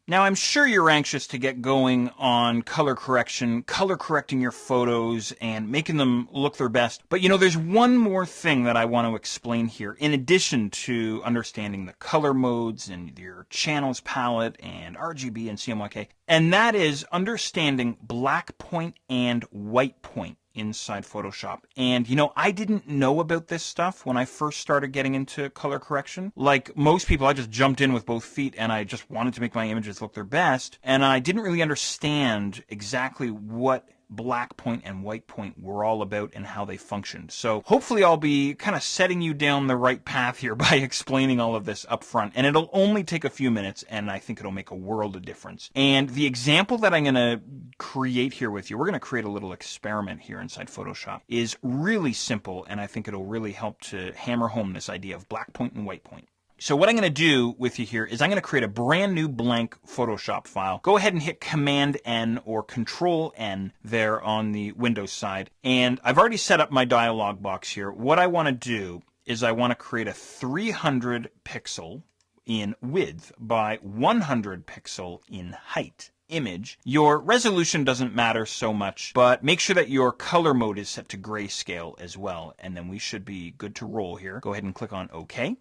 Now, I'm sure you're anxious to get going on color correction, color correcting your photos, and making them look their best. But you know, there's one more thing that I want to explain here, in addition to understanding the color modes and your channels palette and RGB and CMYK, and that is understanding black point and white point inside Photoshop. And you know, I didn't know about this stuff when I first started getting into color correction. Like most people, I just jumped in with both feet and I just wanted to make my images look their best. And I didn't really understand exactly what black point and white point were all about and how they functioned. So hopefully I'll be kind of setting you down the right path here by explaining all of this up front. And it'll only take a few minutes, and I think it'll make a world of difference. And the example that I'm going to create here with you, we're going to create a little experiment here inside Photoshop, is really simple, and I think it'll really help to hammer home this idea of black point and white point. So what I'm going to do with you here is I'm going to create a brand new blank Photoshop file. Go ahead and hit Command N or Control N there on the Windows side. And I've already set up my dialog box here. What I want to do is I want to create a 300 pixel in width by 100 pixel in height image. Your resolution doesn't matter so much, but make sure that your color mode is set to grayscale as well. And then we should be good to roll here. Go ahead and click on OK.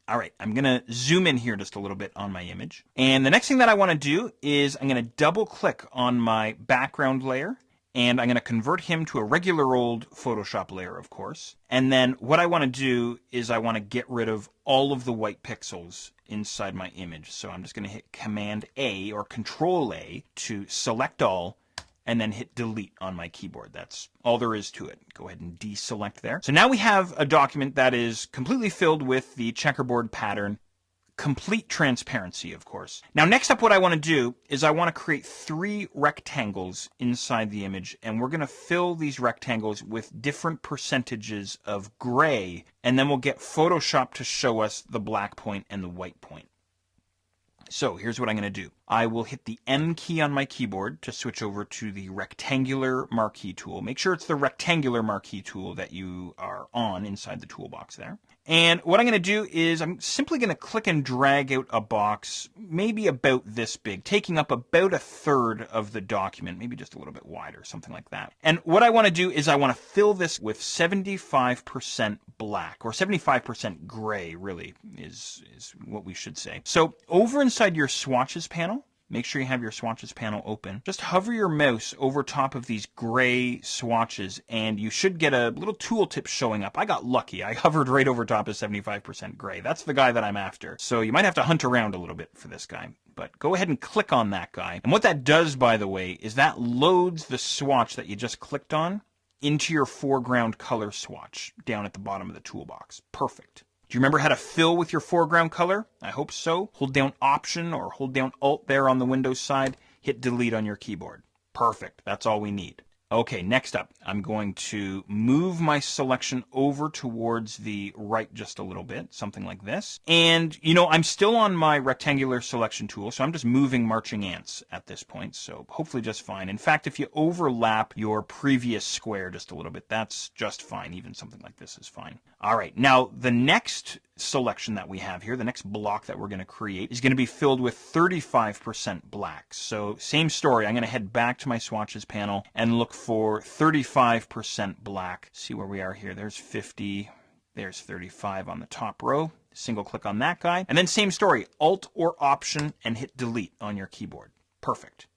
All right, I'm going to zoom in here just a little bit on my image. And the next thing that I want to do is I'm going to double click on my background layer, and I'm going to convert him to a regular old Photoshop layer, of course. And then what I want to do is I want to get rid of all of the white pixels inside my image. So I'm just going to hit Command A or Control A to select all, and then hit delete on my keyboard. That's all there is to it. Go ahead and deselect there. So now we have a document that is completely filled with the checkerboard pattern, complete transparency, of course. Now, next up, what I want to do is I want to create 3 rectangles inside the image, and we're going to fill these rectangles with different percentages of gray, and then we'll get Photoshop to show us the black point and the white point. So here's what I'm going to do. I will hit the M key on my keyboard to switch over to the rectangular marquee tool. Make sure it's the rectangular marquee tool that you are on inside the toolbox there. And what I'm going to do is I'm simply going to click and drag out a box, maybe about this big, taking up about 1/3 of the document, maybe just a little bit wider, something like that. And what I want to do is I want to fill this with 75% black, or 75% gray, really, is what we should say. So over inside your swatches panel, make sure you have your swatches panel open. Just hover your mouse over top of these gray swatches and you should get a little tooltip showing up. I got lucky. I hovered right over top of 75% gray. That's the guy that I'm after. So you might have to hunt around a little bit for this guy. But go ahead and click on that guy. And what that does, by the way, is that loads the swatch that you just clicked on into your foreground color swatch down at the bottom of the toolbox. Perfect. Do you remember how to fill with your foreground color? I hope so. Hold down Option or hold down Alt there on the Windows side. Hit Delete on your keyboard. Perfect. That's all we need. Okay, next up, I'm going to move my selection over towards the right just a little bit, something like this. And, you know, I'm still on my rectangular selection tool, so I'm just moving marching ants at this point, so hopefully just fine. In fact, if you overlap your previous square just a little bit, that's just fine. Even something like this is fine. All right, now the next selection that we have here, the next block that we're going to create, is going to be filled with 35% black. So same story. I'm going to head back to my swatches panel and look for 35% black. See where we are here. There's 50. There's 35 on the top row. Single click on that guy. And then same story. Alt or Option and hit Delete on your keyboard. Perfect.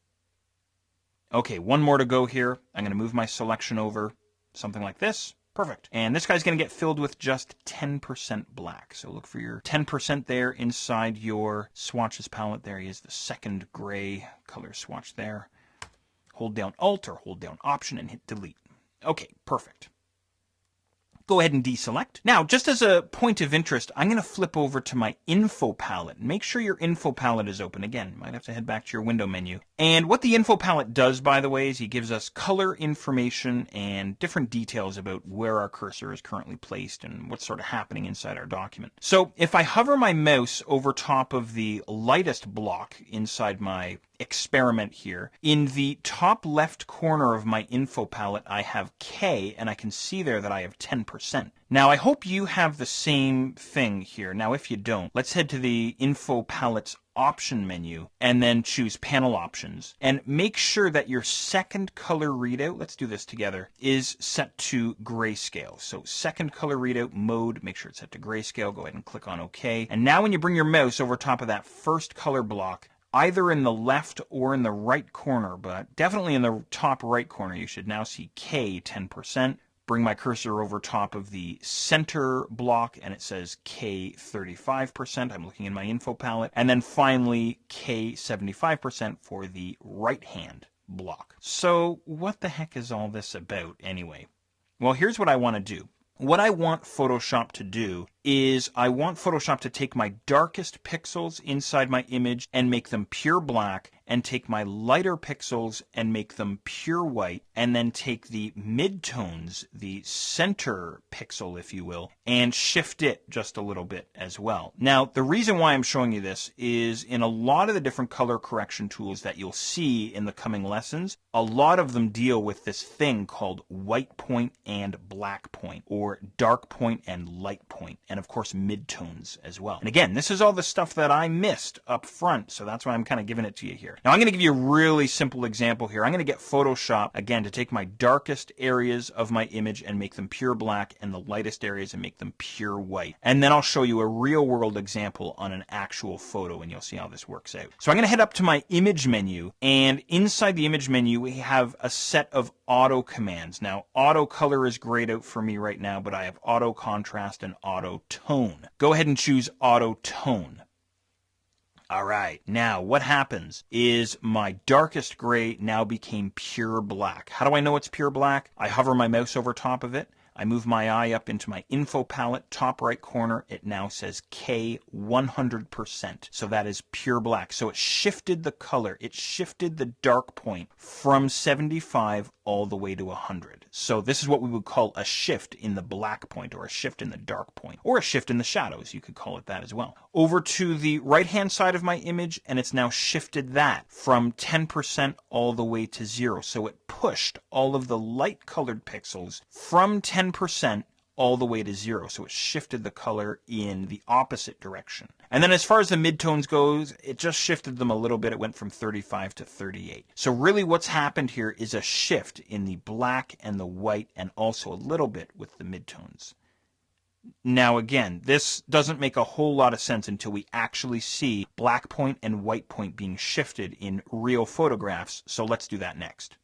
Okay, one more to go here. I'm going to move my selection over. Something like this. Perfect. And this guy's going to get filled with just 10% black. So look for your 10% there inside your swatches palette. There he is, the second gray color swatch there. Hold down Alt or hold down Option and hit Delete. Okay, perfect. Go ahead and deselect. Now, just as a point of interest, I'm going to flip over to my info palette. Make sure your info palette is open. Again, you might have to head back to your window menu. And what the info palette does, by the way, is he gives us color information and different details about where our cursor is currently placed and what's sort of happening inside our document. So if I hover my mouse over top of the lightest block inside my experiment here, in the top left corner of my info palette, I have K, and I can see there that I have 10%. Now, I hope you have the same thing here. Now, if you don't, let's head to the Info Palette's option menu and then choose panel options, and make sure that your second color readout, let's do this together, is set to grayscale. So second color readout mode, make sure it's set to grayscale. Go ahead and click on OK. And now when you bring your mouse over top of that first color block, either in the left or in the right corner, but definitely in the top right corner, you should now see K 10%. Bring my cursor over top of the center block and it says K 35%. I'm looking in my info palette. And then finally K 75% for the right hand block. So what the heck is all this about anyway? Well, here's what I want to do. What I want Photoshop to do is I want Photoshop to take my darkest pixels inside my image and make them pure black, and take my lighter pixels and make them pure white, and then take the midtones, the center pixel, if you will, and shift it just a little bit as well. Now, the reason why I'm showing you this is in a lot of the different color correction tools that you'll see in the coming lessons, a lot of them deal with this thing called white point and black point, or dark point and light point, and of course midtones as well. And again, this is all the stuff that I missed up front, so that's why I'm kind of giving it to you here. Now I'm going to give you a really simple example here. I'm going to get Photoshop, again, to take my darkest areas of my image and make them pure black, and the lightest areas and make them pure white. And then I'll show you a real world example on an actual photo, and you'll see how this works out. So I'm going to head up to my image menu, and inside the image menu we have a set of auto commands. Now, auto color is grayed out for me right now, but I have auto contrast and auto tone. Go ahead and choose auto tone. All right, now what happens is my darkest gray now became pure black. How do I know it's pure black? I hover my mouse over top of it. I move my eye up into my info palette, top right corner. It now says K 100%. So that is pure black. So it shifted the color. It shifted the dark point from 75 all the way to 100. So this is what we would call a shift in the black point, or a shift in the dark point, or a shift in the shadows. You could call it that as well. Over to the right-hand side of my image, and it's now shifted that from 10% all the way to 0. So it pushed all of the light-colored pixels from 10% all the way to 0. So it shifted the color in the opposite direction. And then as far as the midtones goes, it just shifted them a little bit. It went from 35 to 38. So really what's happened here is a shift in the black and the white, and also a little bit with the midtones. Now again, this doesn't make a whole lot of sense until we actually see black point and white point being shifted in real photographs. So let's do that next.